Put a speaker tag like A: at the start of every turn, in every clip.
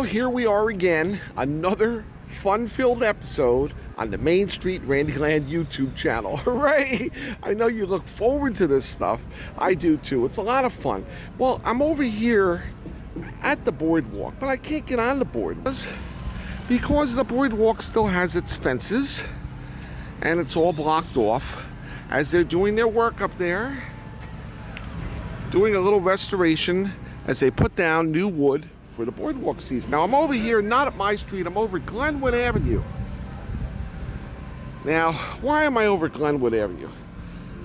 A: here we are again, another fun-filled episode on the Main Street Randyland YouTube channel. Hooray! I know you look forward to this stuff. I do too. It's a lot of fun. Well, I'm over here at the boardwalk, but I can't get on the boardwalk because the boardwalk still has its fences and it's all blocked off as they're doing their work up there, doing a little restoration as they put down new wood for the boardwalk season. Now I'm over here, not at my street, I'm over Glenwood Avenue. Now, why am I over Glenwood Avenue?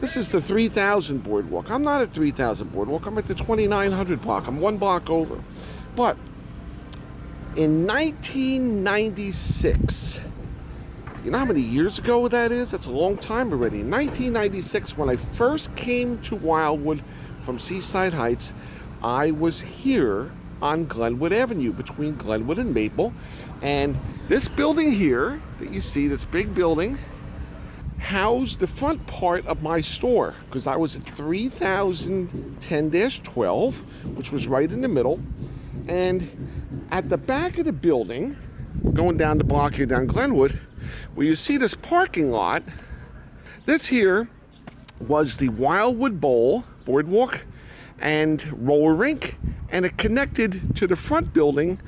A: This is the 3000 boardwalk. I'm not at 3000 boardwalk, I'm at the 2900 block. I'm one block over. But in 1996, you know how many years ago that is? That's a long time already. In 1996, when I first came to Wildwood from Seaside Heights, I was here on Glenwood Avenue between Glenwood and Maple, and this building here that you see, this big building, housed the front part of my store because I was at 3010-12, which was right in the middle. And at the back of the building, going down the block here down Glenwood, where you see this parking lot, this here was the Wildwood Bowl boardwalk and roller rink, and it connected to the front building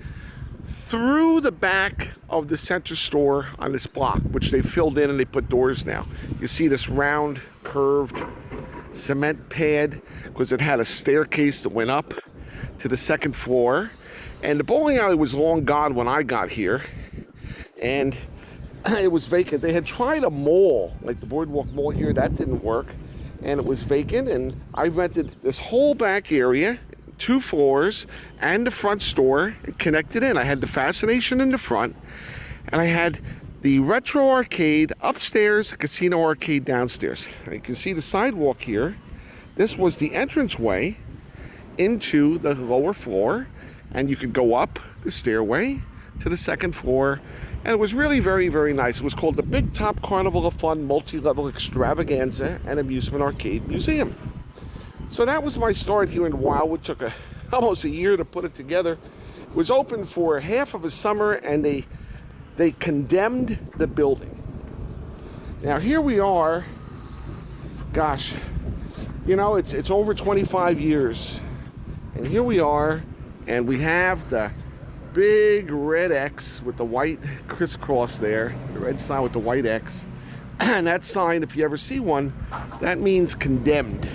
A: through the back of the center store on this block, which they filled in and they put doors now. You see this round curved cement pad because it had a staircase that went up to the second floor, and the bowling alley was long gone when I got here, and it was vacant. They had tried a mall, like the boardwalk mall here, that didn't work, and it was vacant, and I rented this whole back area, 2 floors, and the front store connected in. I had the Fascination in the front, and I had the retro arcade upstairs, casino arcade downstairs. You can see the sidewalk here. This was the entranceway into the lower floor, and you could go up the stairway to the second floor, and it was really very, very nice. It was called the Big Top Carnival of Fun Multi-Level Extravaganza and Amusement Arcade Museum. So that was my start here in Wildwood. Took almost a year to put it together. It was open for half of a summer, and they condemned the building. Now here we are. Gosh, you know, it's over 25 years, and here we are, and we have the big red X with the white crisscross there, the red sign with the white X. And that sign, if you ever see one, that means condemned.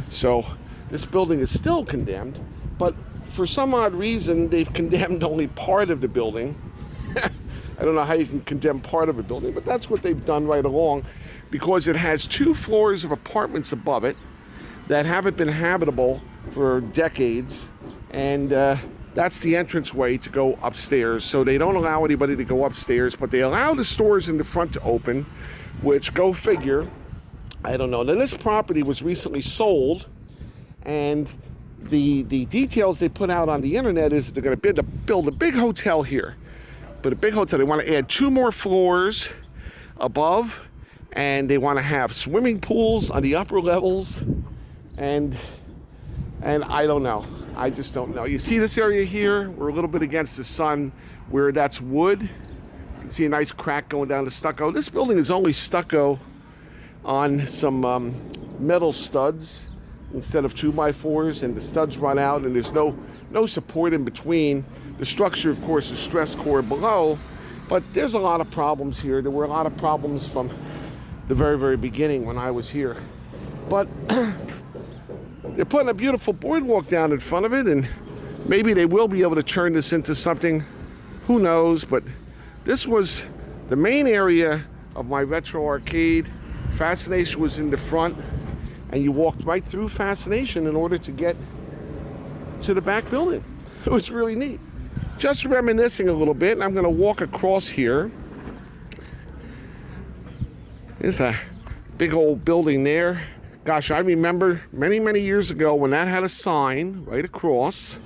A: So this building is still condemned, but for some odd reason, they've condemned only part of the building. I don't know how you can condemn part of a building, but that's what they've done right along, because it has 2 floors of apartments above it that haven't been habitable for decades, and that's the entranceway to go upstairs. So they don't allow anybody to go upstairs, but they allow the stores in the front to open, which, go figure, I don't know. Now, this property was recently sold, and the details they put out on the internet is they're going to build a big hotel here. But a big hotel, they want to add 2 more floors above, and they want to have swimming pools on the upper levels, and I don't know. I just don't know. You see this area here? We're a little bit against the sun where that's wood. You can see a nice crack going down the stucco. This building is only stucco on some metal studs instead of 2x4s, and the studs run out, and there's no support in between. The structure, of course, is stress core below, but there's a lot of problems here. There were a lot of problems from the very, very beginning when I was here. But they're putting a beautiful boardwalk down in front of it, and maybe they will be able to turn this into something. Who knows? But this was the main area of my retro arcade. Fascination was in the front, and you walked right through Fascination in order to get to the back building. It was really neat. Just reminiscing a little bit, and I'm going to walk across here. There's a big old building there. Gosh, I remember many, many years ago when that had a sign right across,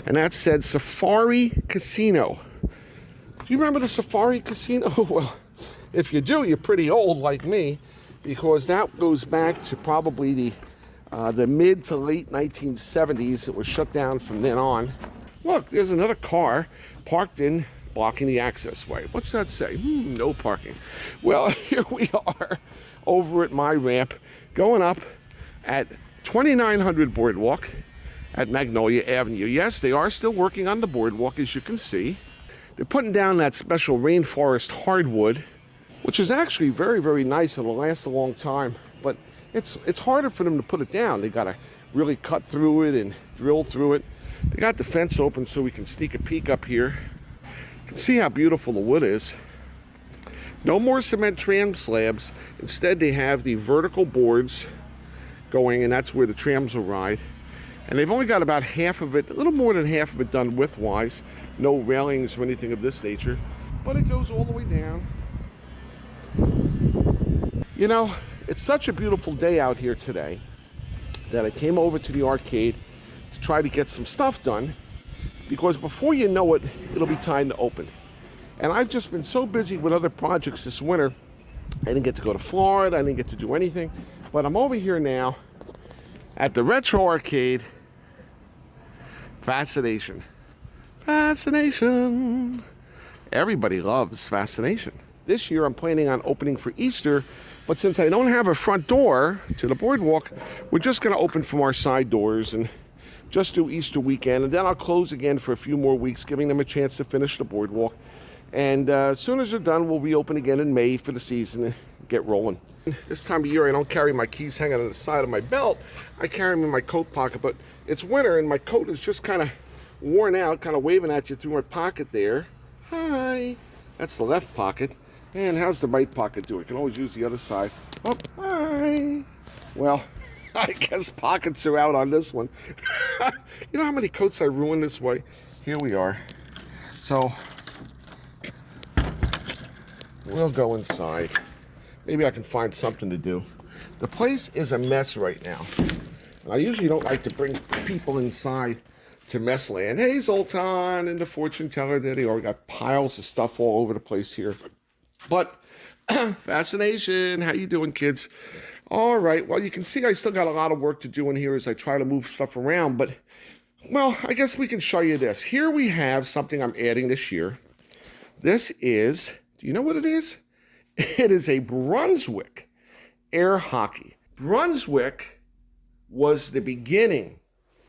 A: and that said Safari Casino. Do you remember the Safari Casino? Well, if you do, you're pretty old like me, because that goes back to probably the mid to late 1970s. It was shut down from then on. Look, there's another car parked in, blocking the access way. What's that say? No parking. Well, here we are over at my ramp, going up at 2900 Boardwalk at Magnolia Avenue. Yes, they are still working on the boardwalk, as you can see. They're putting down that special rainforest hardwood, which is actually very, very nice. It'll last a long time, but it's harder for them to put it down. They got to really cut through it and drill through it. They got the fence open so we can sneak a peek up here. You can see how beautiful the wood is. No more cement tram slabs. Instead, they have the vertical boards going, and that's where the trams will ride. And they've only got about half of it, a little more than half of it done width-wise. No railings or anything of this nature, but it goes all the way down. You know, it's such a beautiful day out here today that I came over to the arcade to try to get some stuff done, because before you know it, it'll be time to open. And I've just been so busy with other projects this winter. I didn't get to go to Florida, I didn't get to do anything, but I'm over here now at the Retro Arcade. Fascination. Fascination. Everybody loves Fascination. This year I'm planning on opening for Easter, but since I don't have a front door to the boardwalk, we're just going to open from our side doors and just do Easter weekend, and then I'll close again for a few more weeks, giving them a chance to finish the boardwalk. And as soon as they're done, we'll reopen again in May for the season and get rolling. This time of year, I don't carry my keys hanging on the side of my belt. I carry them in my coat pocket, but it's winter and my coat is just kind of worn out, kind of waving at you through my pocket there. Hi. That's the left pocket. And how's the right pocket doing? I can always use the other side. Oh, hi. Well, I guess pockets are out on this one. You know how many coats I ruined this way? Here we are. So, we'll go inside. Maybe I can find something to do. The place is a mess right now. And I usually don't like to bring people inside to mess land. Hey, Zoltan and the fortune teller, there they are. We got piles of stuff all over the place here. But Fascination, how you doing, kids? All right, well, you can see I still got a lot of work to do in here as I try to move stuff around, but, well, I guess we can show you this. Here we have something I'm adding this year. This is, do you know what it is? It is a Brunswick Air Hockey. Brunswick was the beginning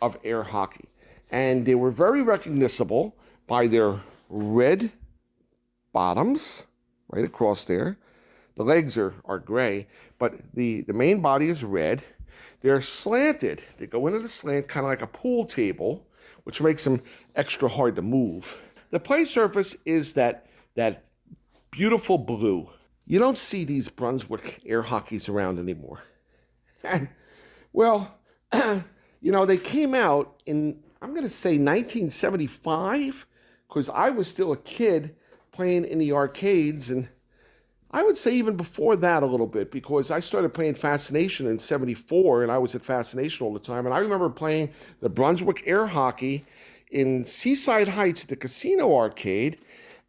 A: of air hockey, and they were very recognizable by their red bottoms right across there. The legs are gray, but the main body is red. They're slanted. They go into the slant kind of like a pool table, which makes them extra hard to move. The play surface is that beautiful blue. You don't see these Brunswick air hockeys around anymore. And, well, you know, they came out in, I'm going to say 1975, because I was still a kid playing in the arcades, and I would say even before that a little bit, because I started playing Fascination in 74, and I was at Fascination all the time. And I remember playing the Brunswick Air Hockey in Seaside Heights at the Casino Arcade,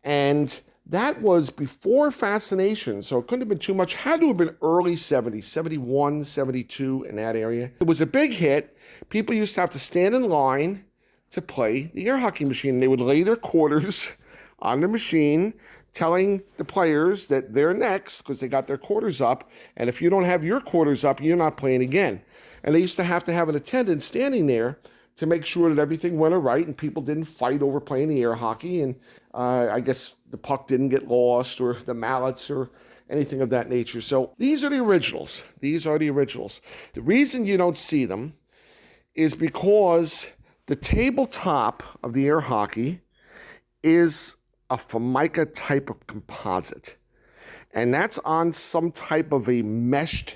A: and that was before Fascination, so it couldn't have been too much. Had to have been early 70s, 71, 72, in that area. It was a big hit. People used to have to stand in line to play the air hockey machine. They would lay their quarters on the machine, telling the players that they're next because they got their quarters up, and if you don't have your quarters up, you're not playing again. And they used to have an attendant standing there to make sure that everything went all right and people didn't fight over playing the air hockey, and I guess the puck didn't get lost or the mallets or anything of that nature. So these are the originals. These are the originals. The reason you don't see them is because the tabletop of the air hockey is a Formica type of composite. And that's on some type of a meshed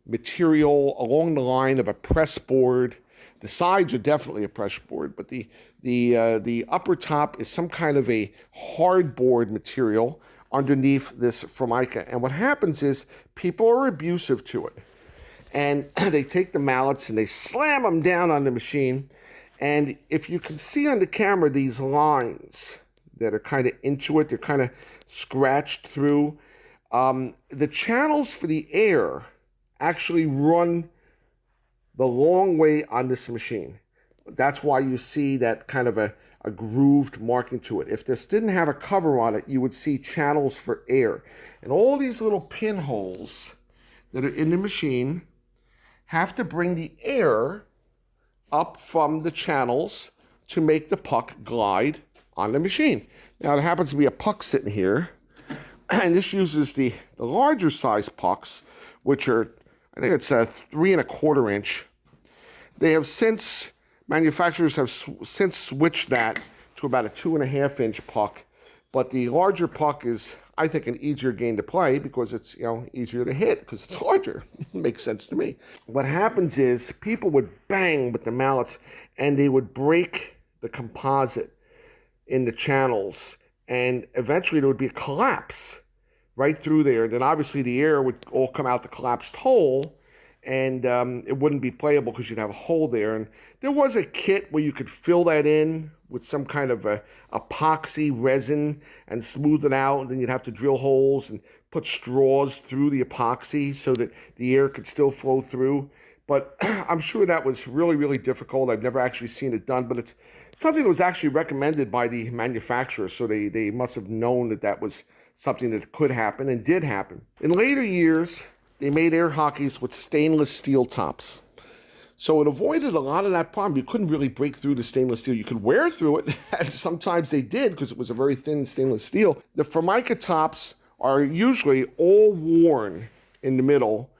A: material along the line of a press board. The sides are definitely a press board, but the upper top is some kind of a hardboard material underneath this Formica. And what happens is people are abusive to it. And they take the mallets and they slam them down on the machine. And if you can see on the camera these lines that are kind of into it, they're kind of scratched through. The channels for the air actually run the long way on this machine. That's why you see that kind of a a grooved marking to it. If this didn't have a cover on it, you would see channels for air. And all these little pinholes that are in the machine have to bring the air up from the channels to make the puck glide on the machine. Now, there happens to be a puck sitting here, and this uses the larger size pucks, which are, I think it's a 3¼ inch. They have since, manufacturers have since switched that to about a 2½ inch puck, but the larger puck is, I think, an easier game to play because it's, easier to hit because it's larger. Makes sense to me. What happens is people would bang with the mallets and they would break the composite in the channels, and eventually there would be a collapse right through there. Then obviously the air would all come out the collapsed hole, and it wouldn't be playable because you'd have a hole there. And there was a kit where you could fill that in with some kind of a epoxy resin and smooth it out, and then you'd have to drill holes and put straws through the epoxy so that the air could still flow through. But I'm sure that was really, really difficult. I've never actually seen it done, but it's something that was actually recommended by the manufacturer, so they must have known that that was something that could happen and did happen. In later years, they made air hockeys with stainless steel tops. So it avoided a lot of that problem. You couldn't really break through the stainless steel. You could wear through it, and sometimes they did because it was a very thin stainless steel. The Formica tops are usually all worn in the middle,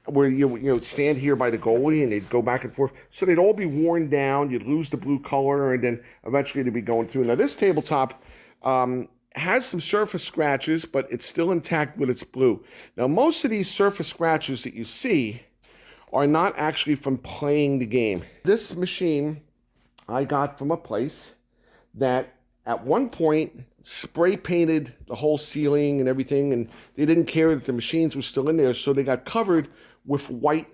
A: where you stand here by the goalie and they'd go back and forth. So they'd all be worn down. You'd lose the blue color, and then eventually they'd be going through. Now this tabletop has some surface scratches, but it's still intact with its blue. Now most of these surface scratches that you see are not actually from playing the game. This machine I got from a place that at one point spray painted the whole ceiling and everything, and they didn't care that the machines were still in there, so they got covered with white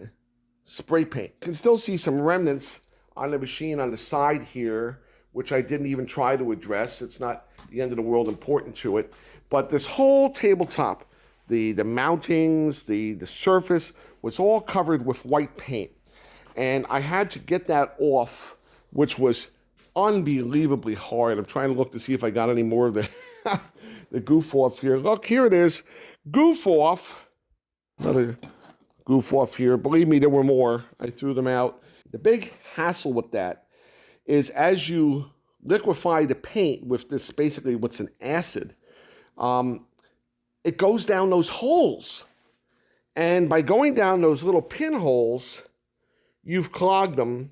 A: spray paint. You can still see some remnants on the machine on the side here, which I didn't even try to address. It's not the end of the world important to it. But this whole tabletop, the mountings, the surface, was all covered with white paint. And I had to get that off, which was unbelievably hard. I'm trying to look to see if I got any more of the, the goof off here. Look, here it is. Goof off. Another goof off here. Believe me, there were more. I threw them out. The big hassle with that is as you liquefy the paint with this, basically what's an acid, it goes down those holes. And by going down those little pinholes, you've clogged them,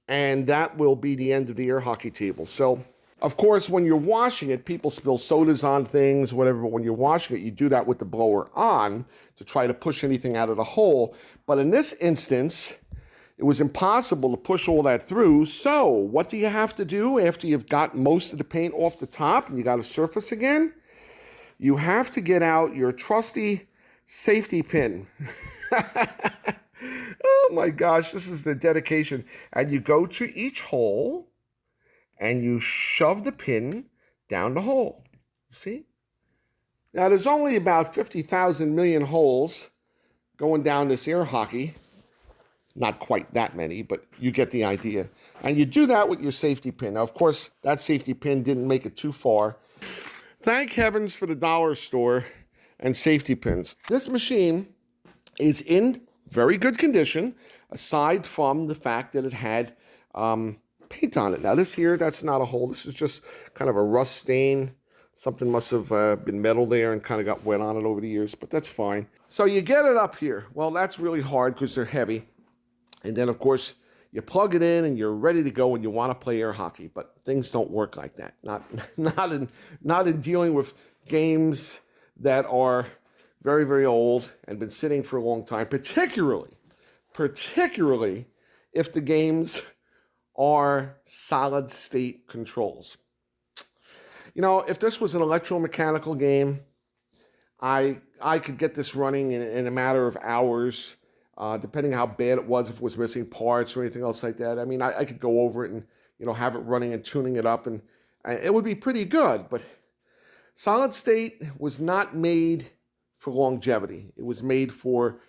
A: and that will be the end of the air hockey table. So, of course, when you're washing it, people spill sodas on things, whatever, but when you're washing it, you do that with the blower on to try to push anything out of the hole. But in this instance, it was impossible to push all that through. So what do you have to do after you've got most of the paint off the top and you got a surface again? You have to get out your trusty safety pin. Oh my gosh, this is the dedication. And you go to each hole and you shove the pin down the hole. See? Now there's only about 50,000 million holes going down this air hockey. Not quite that many, but you get the idea. And you do that with your safety pin. Now, of course, that safety pin didn't make it too far. Thank heavens for the dollar store and safety pins. This machine is in very good condition, aside from the fact that it had paint on it. Now, this here, that's not a hole. This is just kind of a rust stain. Something must have been metal there and kind of got wet on it over the years, but that's fine. So you get it up here. Well, that's really hard because they're heavy. And then, of course, you plug it in and you're ready to go and you want to play air hockey. But things don't work like that. Not in dealing with games that are very, very old and been sitting for a long time, particularly if the games are solid state controls. You know, if this was an electromechanical game, I could get this running in a matter of hours. Depending on how bad it was, if it was missing parts or anything else like that. I mean, I could go over it and, have it running and tuning it up, and it would be pretty good. But solid state was not made for longevity. It was made for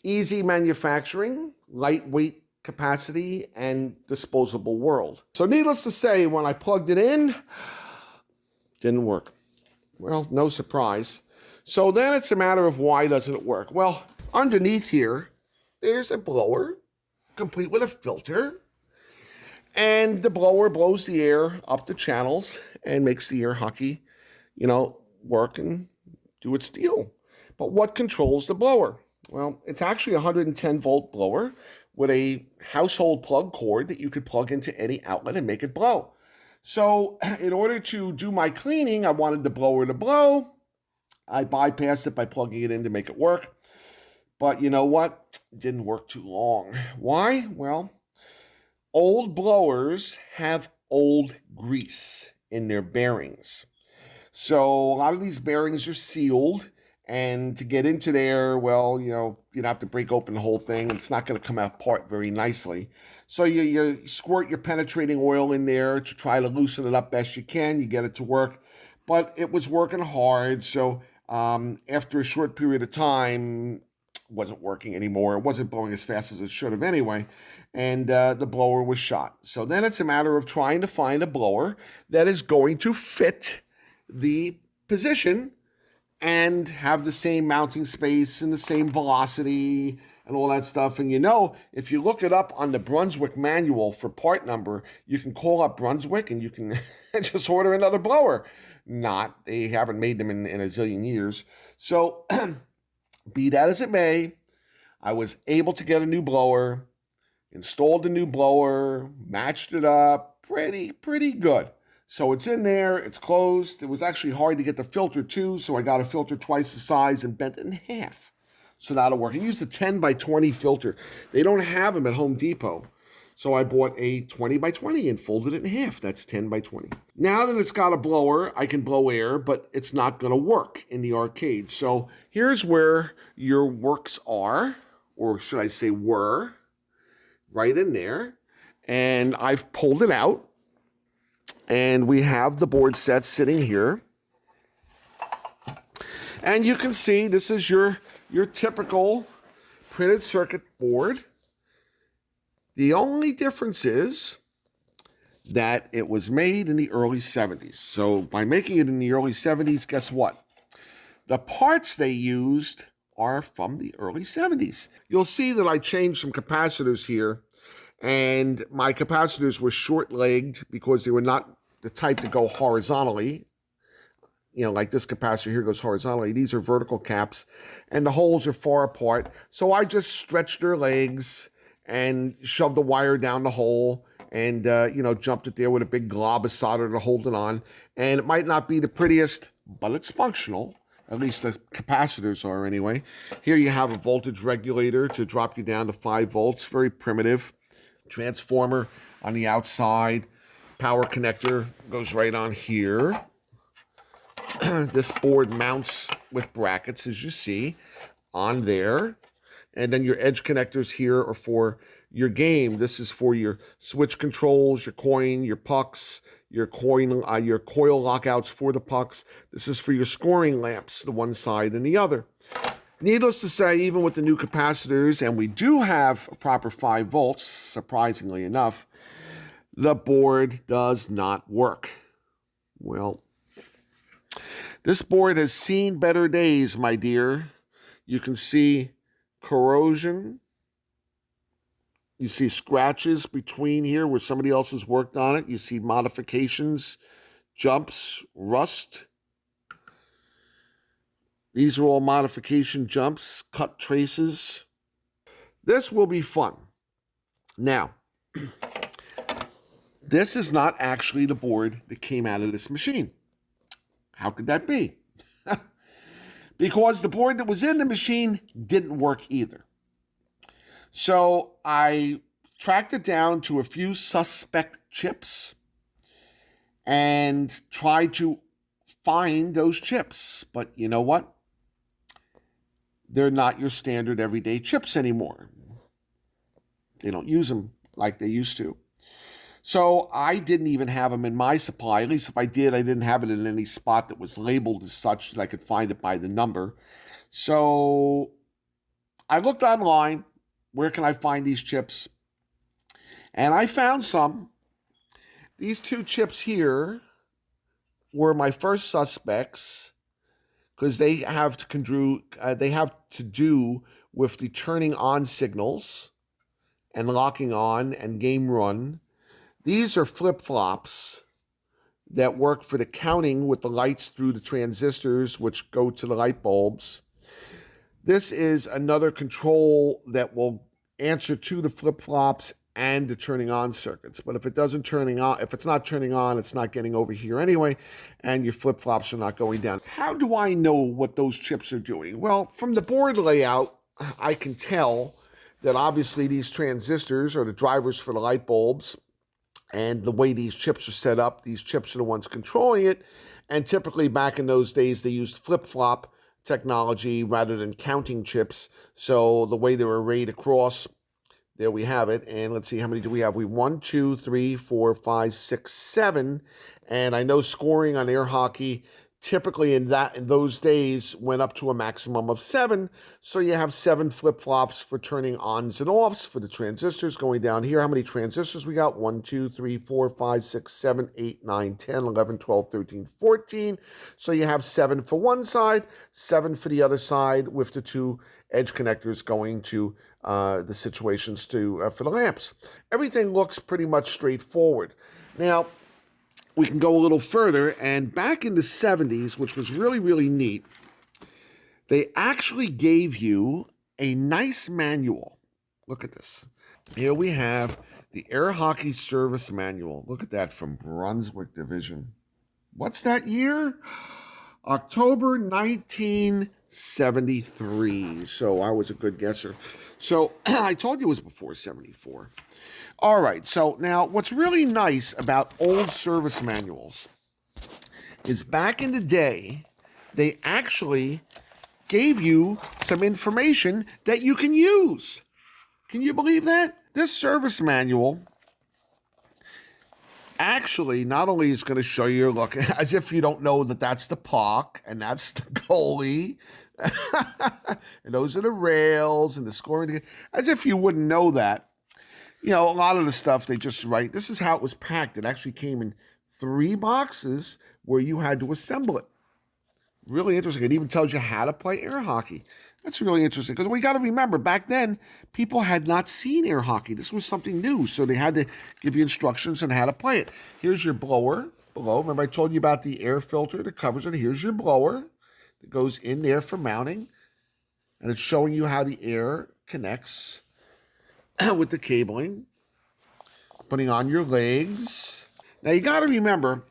A: easy manufacturing, lightweight capacity and disposable world. So needless to say, when I plugged it in, didn't work. Well, no surprise. So then it's a matter of why doesn't it work? Well, underneath here, there's a blower, complete with a filter. And the blower blows the air up the channels and makes the air hockey, work and do its deal. But what controls the blower? Well, it's actually a 110 volt blower with a household plug cord that you could plug into any outlet and make it blow. So in order to do my cleaning, I wanted the blower to blow. I bypassed it by plugging it in to make it work. But you know what? It didn't work too long. Why? Well, old blowers have old grease in their bearings. So a lot of these bearings are sealed, and to get into there, well, you'd have to break open the whole thing. It's not going to come apart very nicely. So you squirt your penetrating oil in there to try to loosen it up best you can. You get it to work, but it was working hard. So after a short period of time, it wasn't working anymore. It wasn't blowing as fast as it should have anyway, and the blower was shot. So then it's a matter of trying to find a blower that is going to fit the position and have the same mounting space and the same velocity and all that stuff. And if you look it up on the Brunswick manual for part number, you can call up Brunswick and you can just order another blower. They haven't made them in a zillion years. So be that as it may, I was able to get a new blower, installed a new blower, matched it up, pretty good. So it's in there, it's closed. It was actually hard to get the filter too, so I got a filter twice the size and bent it in half. So that'll work. I used a 10 by 20 filter. They don't have them at Home Depot. So I bought a 20 by 20 and folded it in half. That's 10 by 20. Now that it's got a blower, I can blow air, but it's not going to work in the arcade. So here's where your works are, or should I say were, right in there. And I've pulled it out. And we have the board set sitting here. And you can see this is your typical printed circuit board. The only difference is that it was made in the early 70s. So by making it in the early 70s, guess what? The parts they used are from the early 70s. You'll see that I changed some capacitors here. And my capacitors were short-legged because they were not the type to go horizontally. Like this capacitor here goes horizontally. These are vertical caps, and the holes are far apart. So I just stretched their legs and shoved the wire down the hole and, jumped it there with a big glob of solder to hold it on. And it might not be the prettiest, but it's functional. At least the capacitors are anyway. Here you have a voltage regulator to drop you down to 5 volts. Very primitive. Transformer on the outside. Power connector goes right on here. This board mounts with brackets, as you see, on there. And then your edge connectors here are for your game. This is for your switch controls, your coin, your pucks, your coil lockouts for the pucks. This is for your scoring lamps, the one side and the other. Needless to say, even with the new capacitors, and we do have a proper 5 volts, surprisingly enough, the board does not work. Well, this board has seen better days, my dear. You can see corrosion. You see scratches between here where somebody else has worked on it. You see modifications, jumps, rust. These are all modification jumps, cut traces. This will be fun. Now, this is not actually the board that came out of this machine. How could that be? Because the board that was in the machine didn't work either. So I tracked it down to a few suspect chips and tried to find those chips. But you know what? They're not your standard everyday chips anymore. They don't use them like they used to. So I didn't even have them in my supply. At least if I did, I didn't have it in any spot that was labeled as such that I could find it by the number. So I looked online. Where can I find these chips? And I found some. These two chips here were my first suspects because they have to do with the turning on signals and locking on and game run. These are flip-flops that work for the counting with the lights through the transistors, which go to the light bulbs. This is another control that will answer to the flip-flops and the turning on circuits. But if it's not turning on, it's not getting over here anyway, and your flip-flops are not going down. How do I know what those chips are doing? Well, from the board layout, I can tell that obviously these transistors are the drivers for the light bulbs, and the way these chips are set up, these chips are the ones controlling it. And typically back in those days, they used flip-flop technology rather than counting chips. So the way they were arrayed across, there we have it. And let's see, how many do we have? We 1, 2, 3, 4, 5, 6, 7. And I know scoring on air hockey typically in those days went up to a maximum of 7. So you have 7 flip-flops for turning ons and offs for the transistors. Going down here, how many transistors we got? 1, 2, 3, 4, 5, 6, 7, 8, 9, 10, 11, 12, 13, 14. So you have 7 for one side, 7 for the other side, with the 2 edge connectors going to the situations for the lamps. Everything looks pretty much straightforward. Now, we can go a little further, and back in the 70s, which was really, really neat, they actually gave you a nice manual. Look at this. Here we have the Air Hockey Service Manual. Look at that, from Brunswick Division. What's that year? October 1973. So I was a good guesser. So I told you it was before 74. All right, so now what's really nice about old service manuals is back in the day, they actually gave you some information that you can use. Can you believe that? This service manual actually not only is going to show you, look, as if you don't know that that's the puck and that's the goalie, and those are the rails and the scoring, as if you wouldn't know that. You know, a lot of the stuff they just write, this is how it was packed. It actually came in 3 boxes where you had to assemble it. Really interesting. It even tells you how to play air hockey. That's really interesting because we got to remember, back then, people had not seen air hockey. This was something new, so they had to give you instructions on how to play it. Here's your blower below. Remember I told you about the air filter that covers it. Here's your blower that goes in there for mounting, and it's showing you how the air connects with the cabling, putting on your legs. Now you got to remember,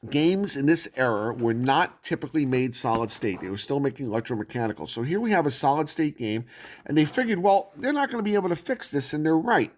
A: games in this era were not typically made solid state. They were still making electromechanical. So here we have a solid state game, and they figured, well, they're not going to be able to fix this, and they're right,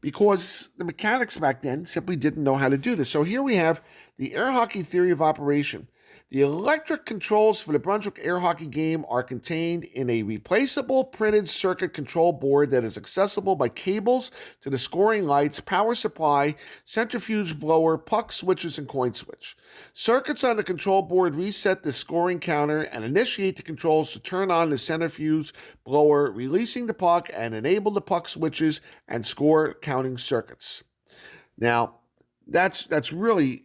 A: because the mechanics back then simply didn't know how to do this. So here we have the air hockey theory of operation. The electric controls for the Brunswick Air Hockey game are contained in a replaceable printed circuit control board that is accessible by cables to the scoring lights, power supply, centrifuge blower, puck switches, and coin switch. Circuits on the control board reset the scoring counter and initiate the controls to turn on the centrifuge blower, releasing the puck, and enable the puck switches and score counting circuits. Now, that's really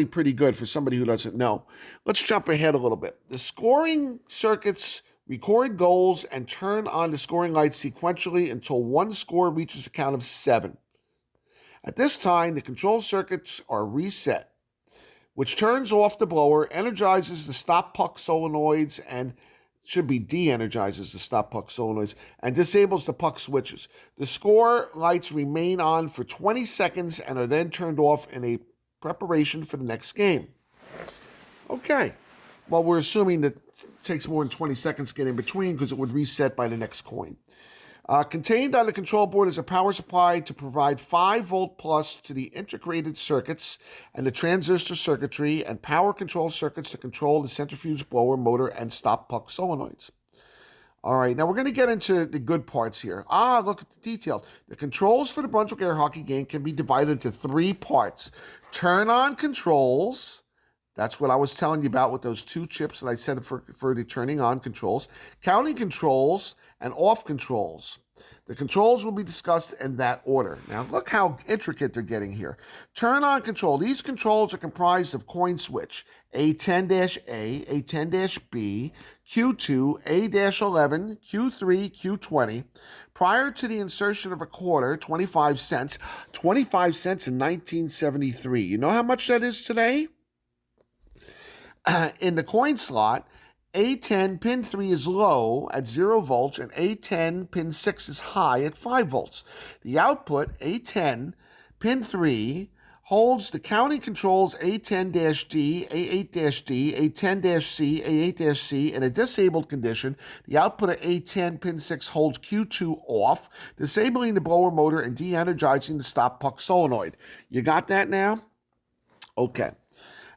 A: pretty good for somebody who doesn't know. Let's jump ahead a little bit. The scoring circuits record goals and turn on the scoring lights sequentially until one score reaches a count of 7. At this time, the control circuits are reset, which turns off the blower, energizes the stop puck solenoids, and should be de-energizes the stop puck solenoids, and disables the puck switches. The score lights remain on for 20 seconds and are then turned off in a preparation for the next game. Okay. Well, we're assuming that it takes more than 20 seconds to get in between because it would reset by the next coin. Contained on the control board is a power supply to provide 5-volt plus to the integrated circuits and the transistor circuitry, and power control circuits to control the centrifuge blower, motor, and stop puck solenoids. All right, now we're going to get into the good parts here. Look at the details. The controls for the Brunswick Air Hockey game can be divided into 3 parts. Turn-on controls. That's what I was telling you about with those 2 chips that I said for the turning on controls. Counting controls and off controls. The controls will be discussed in that order. Now, look how intricate they're getting here. Turn on control. These controls are comprised of coin switch, A10-A, A10-B, Q2, A-11, Q3, Q20. Prior to the insertion of a quarter, 25 cents. 25 cents in 1973. You know how much that is today? In the coin slot, A10 pin 3 is low at 0 volts and A10 pin 6 is high at 5 volts. The output, A10 pin 3, holds the counting controls A10-D, A8-D, A10-C, A8-C in a disabled condition. The output of A10 pin 6 holds Q2 off, disabling the blower motor and de-energizing the stop puck solenoid. You got that now? Okay.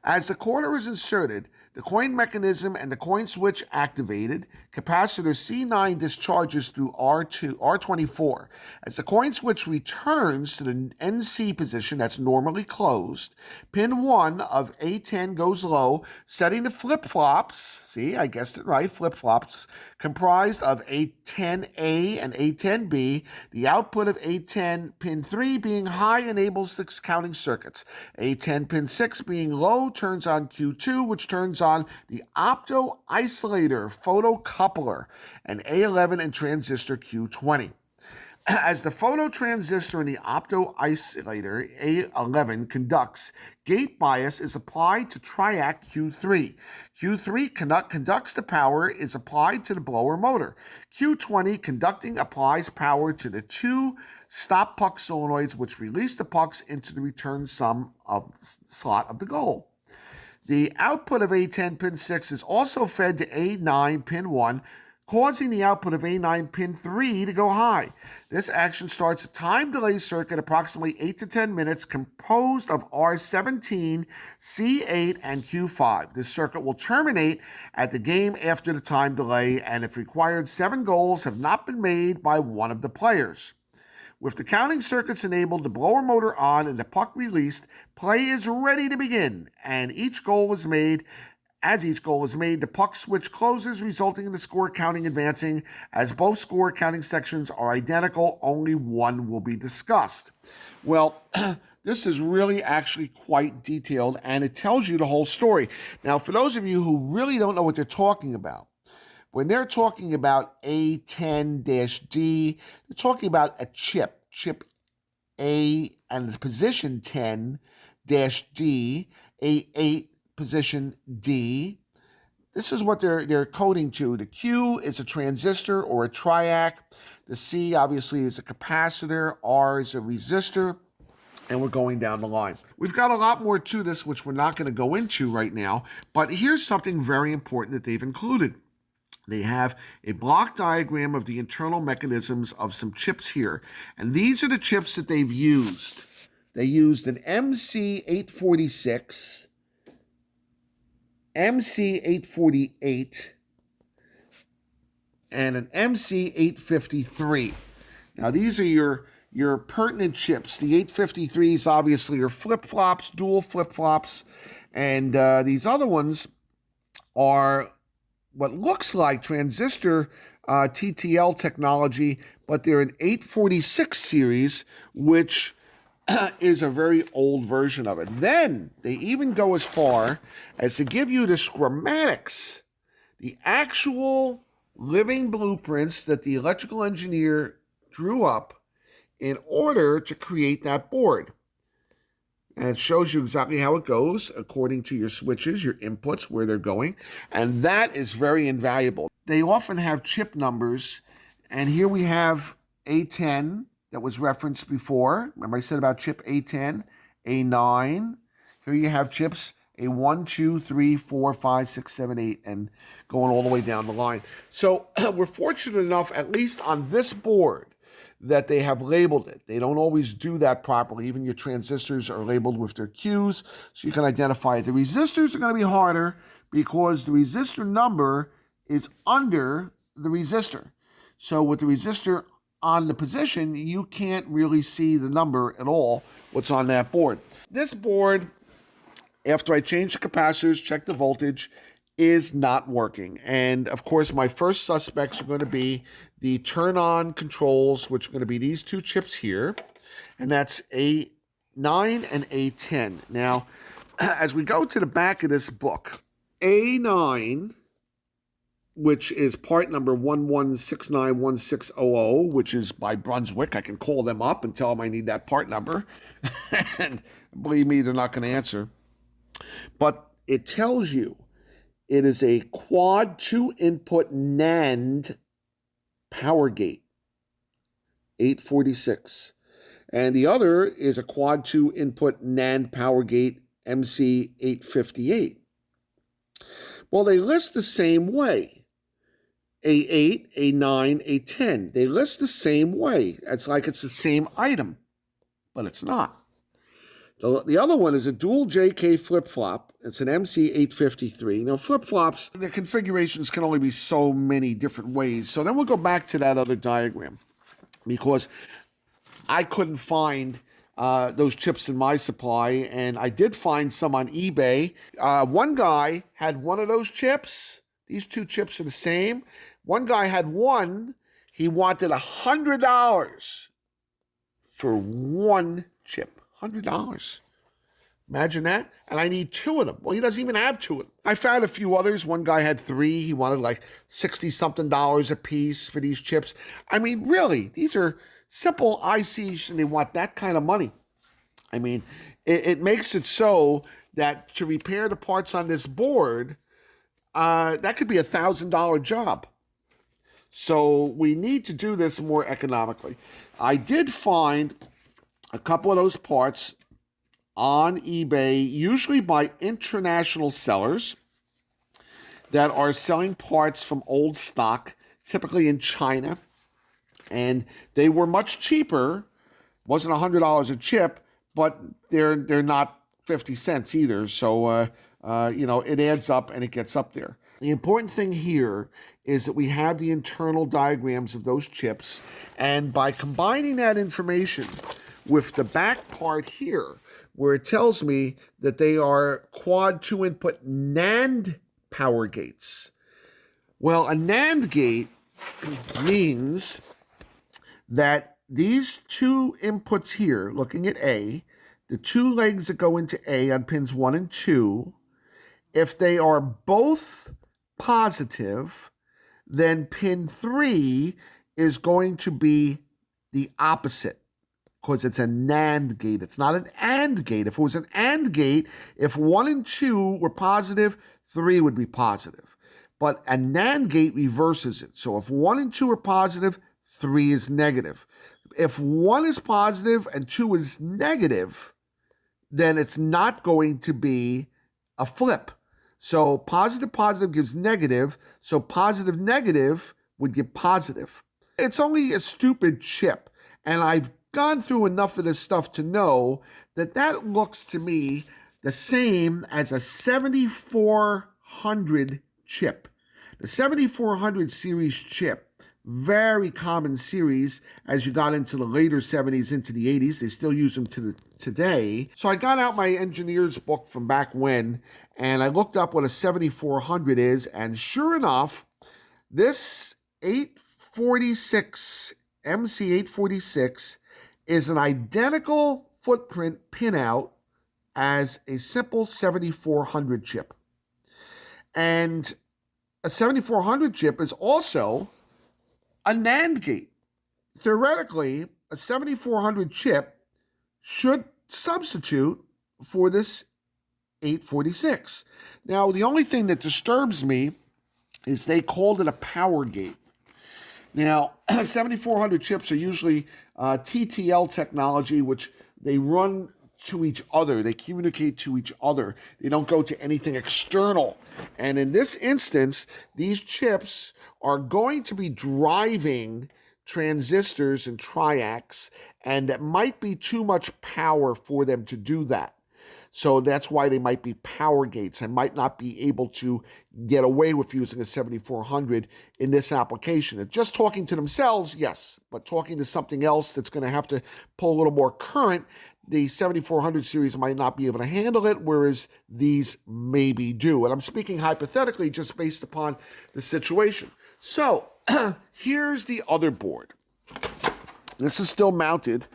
A: As the quarter is inserted, the coin mechanism and the coin switch activated, capacitor C9 discharges through R24. As the coin switch returns to the NC position that's normally closed, pin 1 of A10 goes low, setting the flip-flops, see, I guessed it right, flip-flops, comprised of A10A and A10B. The output of A10 pin 3 being high enables the counting circuits. A10 pin 6 being low turns on Q2, which turns on the opto-isolator photocoupler, and A11 and transistor Q20. As the phototransistor and the opto-isolator A11 conducts, gate bias is applied to triac Q3. Q3 conducts the power is applied to the blower motor. Q20 conducting applies power to the 2 stop puck solenoids, which release the pucks into the return slot of the goal. The output of A10 pin 6 is also fed to A9 pin 1, causing the output of A9 pin 3 to go high. This action starts a time delay circuit approximately 8 to 10 minutes composed of R17, C8, and Q5. This circuit will terminate at the game after the time delay, and if required, 7 goals have not been made by one of the players. With the counting circuits enabled, the blower motor on, and the puck released, play is ready to begin, and each goal is made. As each goal is made, the puck switch closes, resulting in the score counting advancing. As both score counting sections are identical, only one will be discussed. Well, this is really actually quite detailed, and it tells you the whole story. Now, for those of you who really don't know what they're talking about, when they're talking about A10-D, they're talking about a chip A and the position 10-D, A8 position D. This is what they're coding to. The Q is a transistor or a triac. The C obviously is a capacitor. R is a resistor. And we're going down the line. We've got a lot more to this, which we're not going to go into right now. But here's something very important that they've included. They have a block diagram of the internal mechanisms of some chips here. And these are the chips that they've used. They used an MC846, MC848, and an MC853. Now, these are your pertinent chips. The 853s obviously are flip-flops, dual flip-flops, and these other ones are what looks like transistor TTL technology, but they're an 846 series, which is a very old version of it. Then they even go as far as to give you the schematics, the actual living blueprints that the electrical engineer drew up in order to create that board. And it shows you exactly how it goes according to your switches, your inputs, where they're going. And that is very invaluable. They often have chip numbers. And here we have A10 that was referenced before. Remember I said about chip A10, A9. Here you have chips A1, 2, 3, 4, 5, 6, 7, 8, and going all the way down the line. So we're fortunate enough, at least on this board, that they have labeled it. They don't always do that properly. Even your transistors are labeled with their Qs, so you can identify it. The resistors are going to be harder because the resistor number is under the resistor. So with the resistor on the position, you can't really see the number at all, what's on that board. This board, after I changed the capacitors, checked the voltage, is not working. And of course, my first suspects are going to be the turn on controls, which are going to be these two chips here. And that's A9 and A10. Now, as we go to the back of this book, A9, which is part number 11691600, which is by Brunswick. I can call them up and tell them I need that part number. And believe me, they're not going to answer. But it tells you it is a quad 2-input NAND power gate, 846. And the other is a quad 2-input NAND power gate, MC858. Well, they list the same way. A8, A9, A10. They list the same way. It's like it's the same item, but it's not. The other one is a dual JK flip-flop. It's an MC853. Now, flip-flops, the configurations can only be so many different ways. So then we'll go back to that other diagram because I couldn't find those chips in my supply, and I did find some on eBay. One guy had one of those chips. These two chips are the same. One guy had one. He wanted $100 for one chip. $100. Imagine that. And I need two of them. Well, he doesn't even have two of them. I found a few others. One guy had three. He wanted like $60-something a piece for these chips. I mean, really, these are simple ICs, and they want that kind of money. I mean, it makes it so that to repair the parts on this board, that could be a $1,000 job. So we need to do this more economically. I did find a couple of those parts on eBay, usually by international sellers that are selling parts from old stock, typically in China. And they were much cheaper. Wasn't $100 a chip, but they're not 50 cents either. So, it adds up and it gets up there. The important thing here is that we have the internal diagrams of those chips. And by combining that information with the back part here, where it tells me that they are quad 2-input NAND power gates. Well, a NAND gate means that these two inputs here, looking at A, the two legs that go into A on pins 1 and 2, if they are both positive, then pin 3 is going to be the opposite because it's a NAND gate. It's not an AND gate. If it was an AND gate, if 1 and 2 were positive, 3 would be positive. But a NAND gate reverses it. So if 1 and 2 are positive, 3 is negative. If 1 is positive and 2 is negative, then it's not going to be a flip. So positive, positive gives negative. So positive, negative would give positive. It's only a stupid chip. And I've gone through enough of this stuff to know that that looks to me the same as a 7400 chip. The 7400 series chip, very common series as you got into the later 70s, into the 80s. They still use them to today. So I got out my engineer's book from back when, and I looked up what a 7400 is, and sure enough, this 846, MC846, is an identical footprint pinout as a simple 7400 chip. And a 7400 chip is also a NAND gate. Theoretically, a 7400 chip should substitute for this 846. Now, the only thing that disturbs me is they called it a power gate. Now, 7400 chips are usually TTL technology, which they run to each other. They communicate to each other. They don't go to anything external. And in this instance, these chips are going to be driving transistors and triacs, and it might be too much power for them to do that. So that's why they might be power gates and might not be able to get away with using a 7400 in this application. And just talking to themselves, yes, but talking to something else that's going to have to pull a little more current, the 7400 series might not be able to handle it, whereas these maybe do. And I'm speaking hypothetically just based upon the situation. So here's the other board. This is still mounted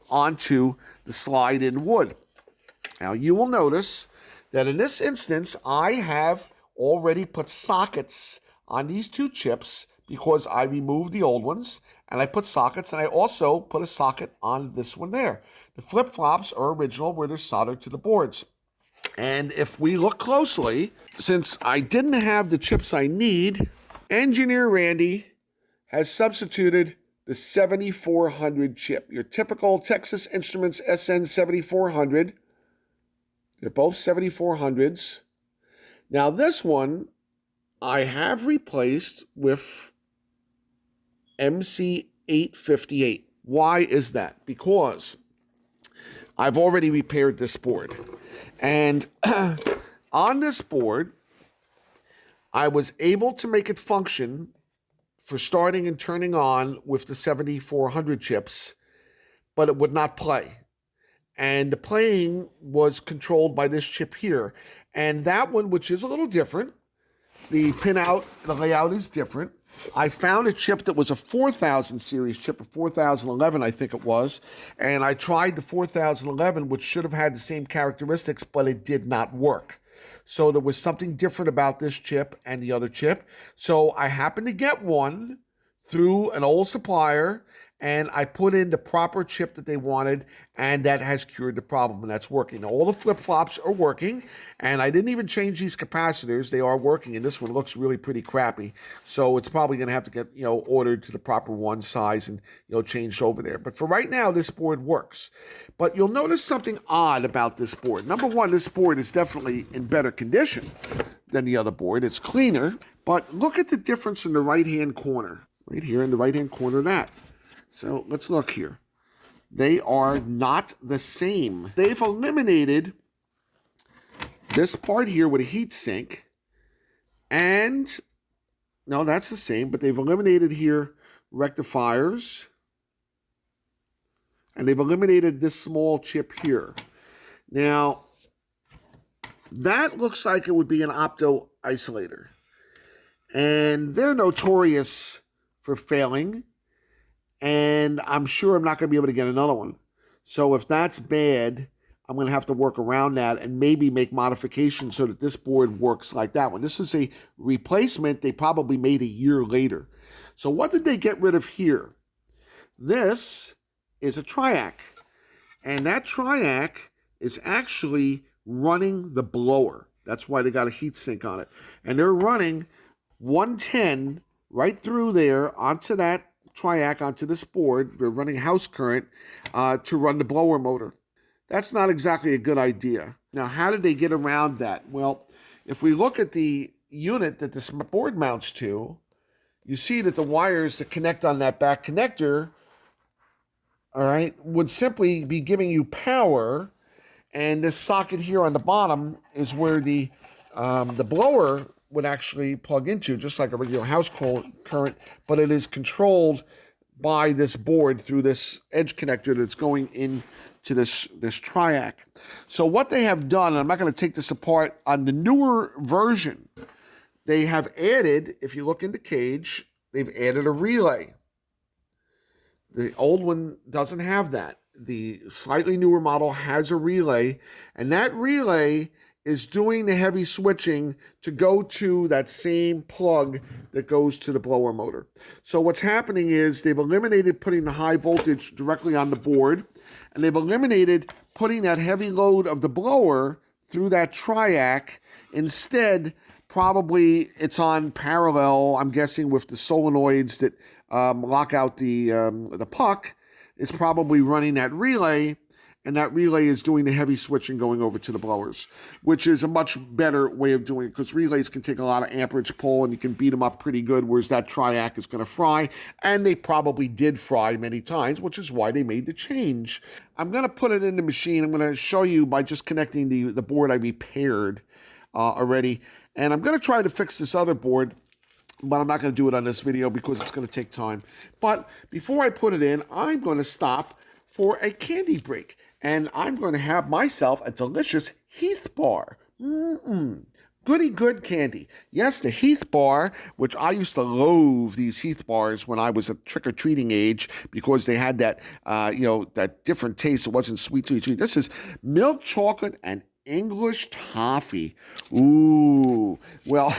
A: onto the slide-in wood. Now you will notice that in this instance, I have already put sockets on these two chips because I removed the old ones, and I put sockets, and I also put a socket on this one there. The flip-flops are original where they're soldered to the boards. And if we look closely, since I didn't have the chips I need, Engineer Randy has substituted the 7400 chip, your typical Texas Instruments SN 7400. They're both 7400s. Now this one I have replaced with MC858. Why is that? Because I've already repaired this board. And on this board, I was able to make it function for starting and turning on with the 7400 chips, but it would not play. And the playing was controlled by this chip here. And that one, which is a little different, the pinout, the layout is different. I found a chip that was a 4000 series chip, a 4011 I think it was, and I tried the 4011, which should have had the same characteristics, but it did not work. So there was something different about this chip and the other chip. So I happened to get one through an old supplier, and I put in the proper chip that they wanted, and that has cured the problem, and that's working. Now, all the flip-flops are working, and I didn't even change these capacitors. They are working, and this one looks really pretty crappy. So it's probably going to have to get, ordered to the proper one size and, changed over there. But for right now, this board works. But you'll notice something odd about this board. Number one, this board is definitely in better condition than the other board. It's cleaner, but look at the difference in the right-hand corner. Right here in the right-hand corner of that. So let's look here. They are not the same. They've eliminated this part here with a heat sink. And, no, that's the same, but they've eliminated here rectifiers. And they've eliminated this small chip here. Now, that looks like it would be an opto isolator. And they're notorious for failing. And I'm sure I'm not going to be able to get another one. So if that's bad, I'm going to have to work around that and maybe make modifications so that this board works like that one. This is a replacement they probably made a year later. So what did they get rid of here? This is a triac. And that triac is actually running the blower. That's why they got a heat sink on it. And they're running 110 right through there onto that triac, onto this board. They're running house current to run the blower motor. That's not exactly a good idea. Now, how did they get around that? Well, if we look at the unit that this board mounts to, you see that the wires that connect on that back connector, all right, would simply be giving you power, and this socket here on the bottom is where the blower would actually plug into, just like a regular house current, but it is controlled by this board through this edge connector that's going into this triac. So what they have done, and I'm not going to take this apart, on the newer version, they have added, if you look in the cage, they've added a relay. The old one doesn't have that. The slightly newer model has a relay, and that relay is doing the heavy switching to go to that same plug that goes to the blower motor. So what's happening is they've eliminated putting the high voltage directly on the board, and they've eliminated putting that heavy load of the blower through that triac. Instead, probably it's on parallel, I'm guessing, with the solenoids that lock out the puck. It's probably running that relay, and that relay is doing the heavy switching going over to the blowers, which is a much better way of doing it, because relays can take a lot of amperage pull and you can beat them up pretty good, whereas that triac is going to fry, and they probably did fry many times, which is why they made the change. I'm going to put it in the machine. I'm going to show you by just connecting the board I repaired already, and I'm going to try to fix this other board, but I'm not going to do it on this video because it's going to take time. But before I put it in, I'm going to stop for a candy break. and I'm going to have myself a delicious Heath bar. Goody good candy. Yes, the Heath bar, which I used to loathe these Heath bars when I was a trick-or-treating age because they had that, that different taste. It wasn't sweet, sweet, sweet. This is milk chocolate and English toffee. Ooh, well,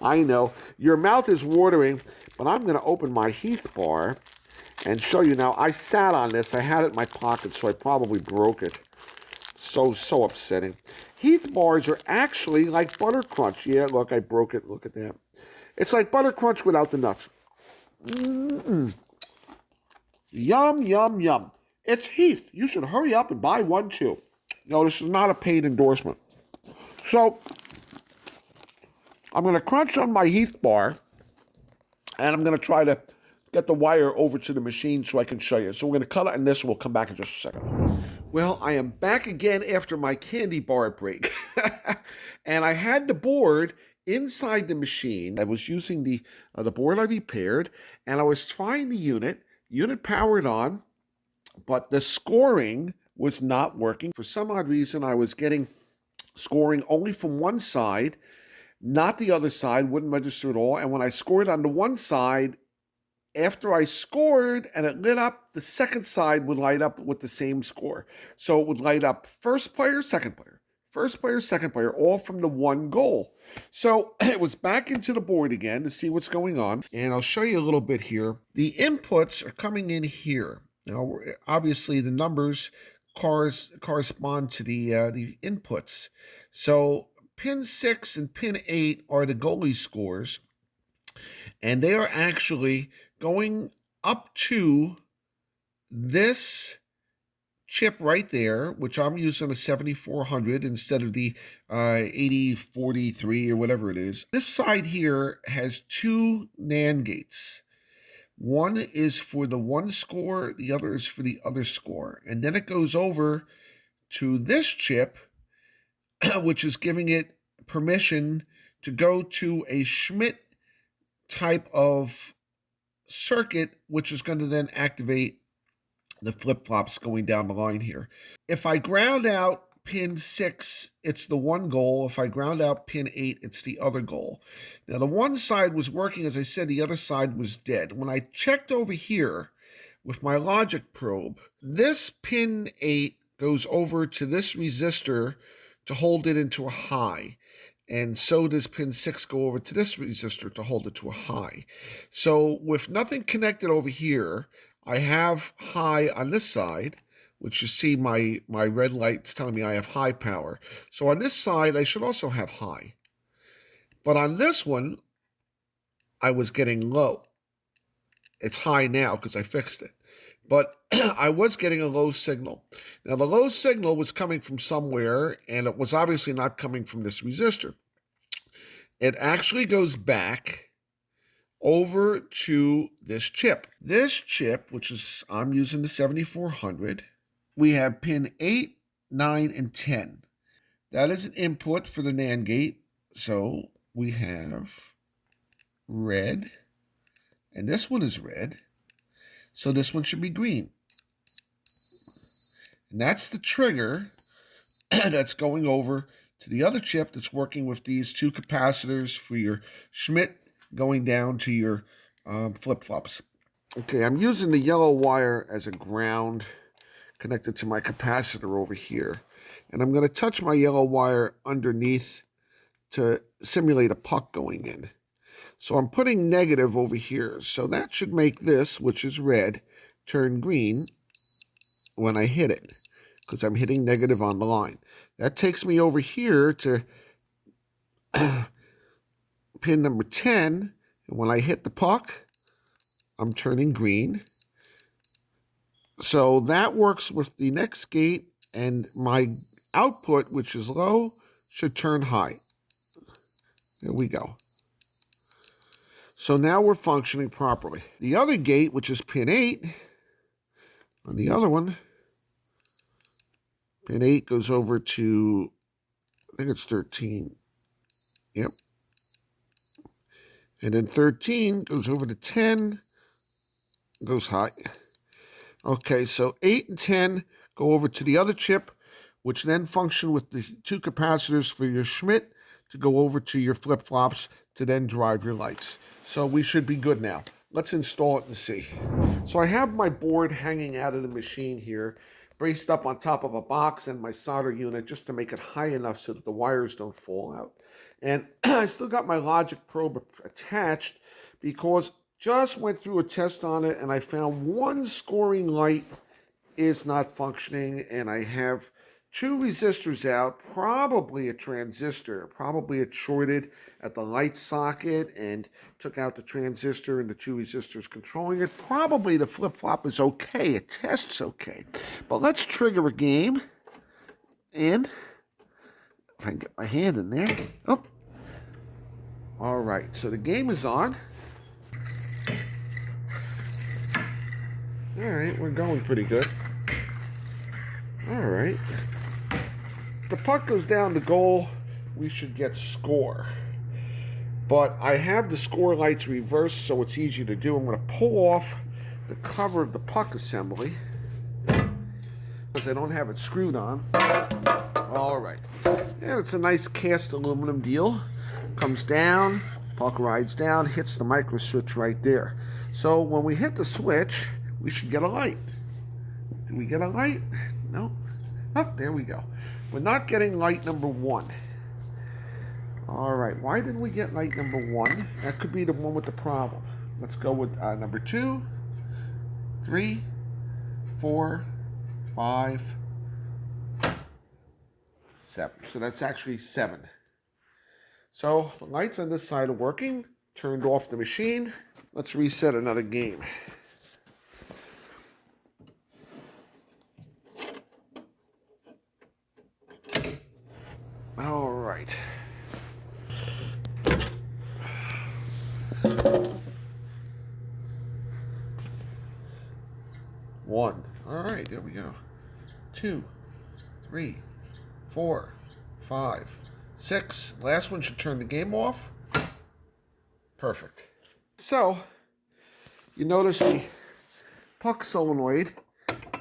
A: I know. Your mouth is watering, but I'm going to open my Heath bar and show you. Now, I sat on this. I had it in my pocket, so I probably broke it. So upsetting. Heath bars are actually like Butter Crunch. Yeah, look, I broke it. Look at that. It's like Butter Crunch without the nuts. Yum, yum, yum. It's Heath. You should hurry up and buy one, too. No, this is not a paid endorsement. So, I'm going to crunch on my Heath bar, and I'm going to try to get the wire over to the machine so I can show you. So we're going to cut it on this, and we'll come back in just a second. Well, I am back again after my candy bar break. And I had the board inside the machine. I was using the board I repaired, and I was trying the unit powered on, but the scoring was not working. For some odd reason, I was getting scoring only from one side, not the other side, wouldn't register at all. And when I scored on the one side, after I scored and it lit up, the second side would light up with the same score. So it would light up first player, second player, first player, second player, all from the one goal. So it was back into the board again to see what's going on. And I'll show you a little bit here. The inputs are coming in here. Now, obviously, the numbers correspond to the inputs. So pin 6 and pin 8 are the goalie scores. And they are actually going up to this chip right there, which I'm using a 7400 instead of the 8043 or whatever it is. This side here has two NAND gates. One is for the one score, the other is for the other score. And then it goes over to this chip, which is giving it permission to go to a Schmidt type of circuit, which is going to then activate the flip-flops going down the line here. If I ground out pin 6, it's the one goal. If I ground out pin 8, it's the other goal. Now, the one side was working, as I said, the other side was dead. When I checked over here with my logic probe, this pin 8 goes over to this resistor to hold it into a high. And so does pin 6 go over to this resistor to hold it to a high. So with nothing connected over here, I have high on this side, which you see my red light's telling me I have high power. So on this side, I should also have high. But on this one, I was getting low. It's high now because I fixed it. But I was getting a low signal. Now, the low signal was coming from somewhere, and it was obviously not coming from this resistor. It actually goes back over to this chip. This chip, which is, I'm using the 7400, we have pin 8, 9, and 10. That is an input for the NAND gate. So we have red, and this one is red. So this one should be green. And that's the trigger that's going over to the other chip that's working with these two capacitors for your Schmidt going down to your flip-flops. Okay, I'm using the yellow wire as a ground connected to my capacitor over here. And I'm going to touch my yellow wire underneath to simulate a puck going in. So I'm putting negative over here. So that should make this, which is red, turn green when I hit it, because I'm hitting negative on the line. That takes me over here to pin number 10. And when I hit the puck, I'm turning green. So that works with the next gate, and my output, which is low, should turn high. There we go. So now we're functioning properly. The other gate, which is pin 8, on the other one, pin 8 goes over to, I think it's 13. Yep. And then 13 goes over to 10, goes high. Okay, so 8 and 10 go over to the other chip, which then function with the two capacitors for your Schmidt to go over to your flip-flops to then drive your lights. So we should be good now. Let's install it and see. So I have my board hanging out of the machine here, braced up on top of a box and my solder unit just to make it high enough so that the wires don't fall out. And I still got my logic probe attached because just went through a test on it and I found one scoring light is not functioning, and I have two resistors out, probably a transistor, probably it shorted at the light socket and took out the transistor and the two resistors controlling it. Probably the flip-flop is okay, it tests okay. But let's trigger a game, and if I can get my hand in there. Oh, all right, so the game is on. All right, we're going pretty good. All right. The puck goes down the goal, we should get score. But I have the score lights reversed, so it's easy to do. I'm going to pull off the cover of the puck assembly because I don't have it screwed on. All right. And it's a nice cast aluminum deal. Comes down, puck rides down, hits the micro switch right there. So when we hit the switch, we should get a light. Did we get a light? No. Oh, there we go. We're not getting light number 1. All right, why didn't we get light number 1? That could be the one with the problem. Let's go with number 2, 3, 4, 5, 7. So that's actually 7. So the lights on this side are working. Turned off the machine. Let's reset another game. All right. One. All right, there we go. 2, 3, 4, 5, 6. Last one should turn the game off. Perfect. So, you notice the puck solenoid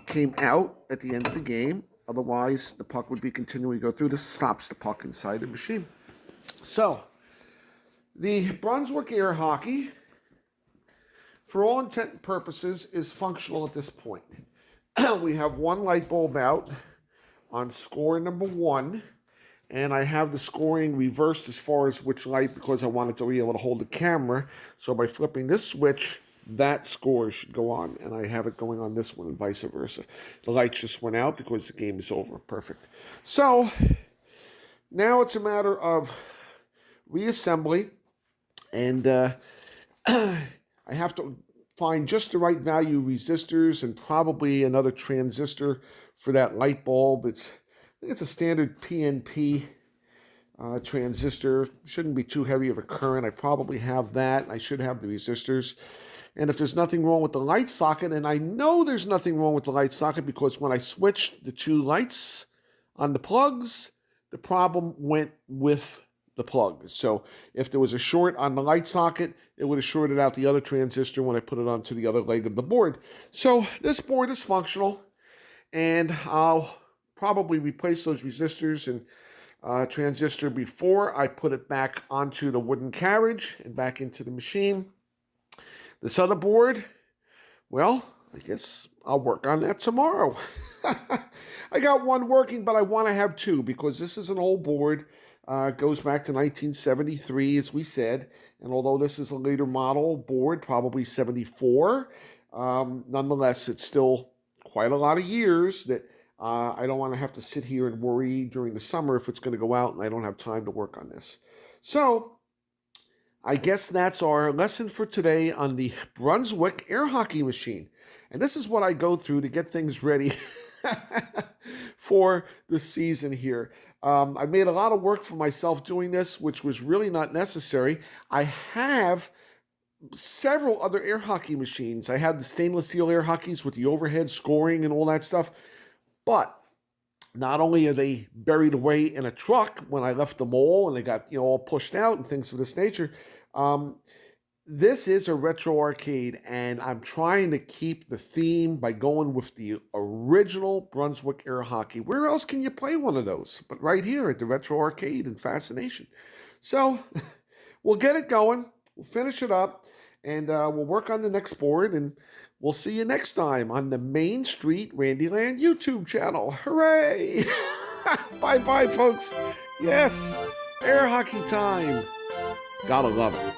A: came out at the end of the game. Otherwise, the puck would be continuing to go through. This stops the puck inside the machine. So, the Brunswick Air Hockey, for all intent and purposes, is functional at this point. We have one light bulb out on score number 1, and I have the scoring reversed as far as which light because I wanted to be able to hold the camera. So by flipping this switch, that score should go on, and I have it going on this one and vice versa. The lights just went out because the game is over. Perfect. So now it's a matter of reassembly, and I have to find just the right value resistors and probably another transistor for that light bulb. I think it's a standard PNP transistor. Shouldn't be too heavy of a current. I probably have that. I should have the resistors. And if there's nothing wrong with the light socket, and I know there's nothing wrong with the light socket because when I switched the two lights on the plugs, the problem went with the plug. So if there was a short on the light socket, it would have shorted out the other transistor when I put it onto the other leg of the board. So this board is functional, and I'll probably replace those resistors and transistor before I put it back onto the wooden carriage and back into the machine. This other board, well, I guess I'll work on that tomorrow. I got one working, but I want to have two because this is an old board. It goes back to 1973, as we said. And although this is a later model board, probably 74, nonetheless, it's still quite a lot of years that I don't want to have to sit here and worry during the summer if it's going to go out and I don't have time to work on this. So I guess that's our lesson for today on the Brunswick Air Hockey machine. And this is what I go through to get things ready for the season here. I made a lot of work for myself doing this, which was really not necessary. I have several other air hockey machines. I have the stainless steel air hockeys with the overhead scoring and all that stuff. But not only are they buried away in a truck when I left the mall and they got all pushed out and things of this nature, This is a retro arcade, and I'm trying to keep the theme by going with the original Brunswick Air Hockey. Where else can you play one of those? But right here at the retro arcade in Fascination. So we'll get it going. We'll finish it up, and we'll work on the next board, and we'll see you next time on the Main Street Randyland YouTube channel. Hooray! Bye-bye, folks. Yes, air hockey time. Gotta love it.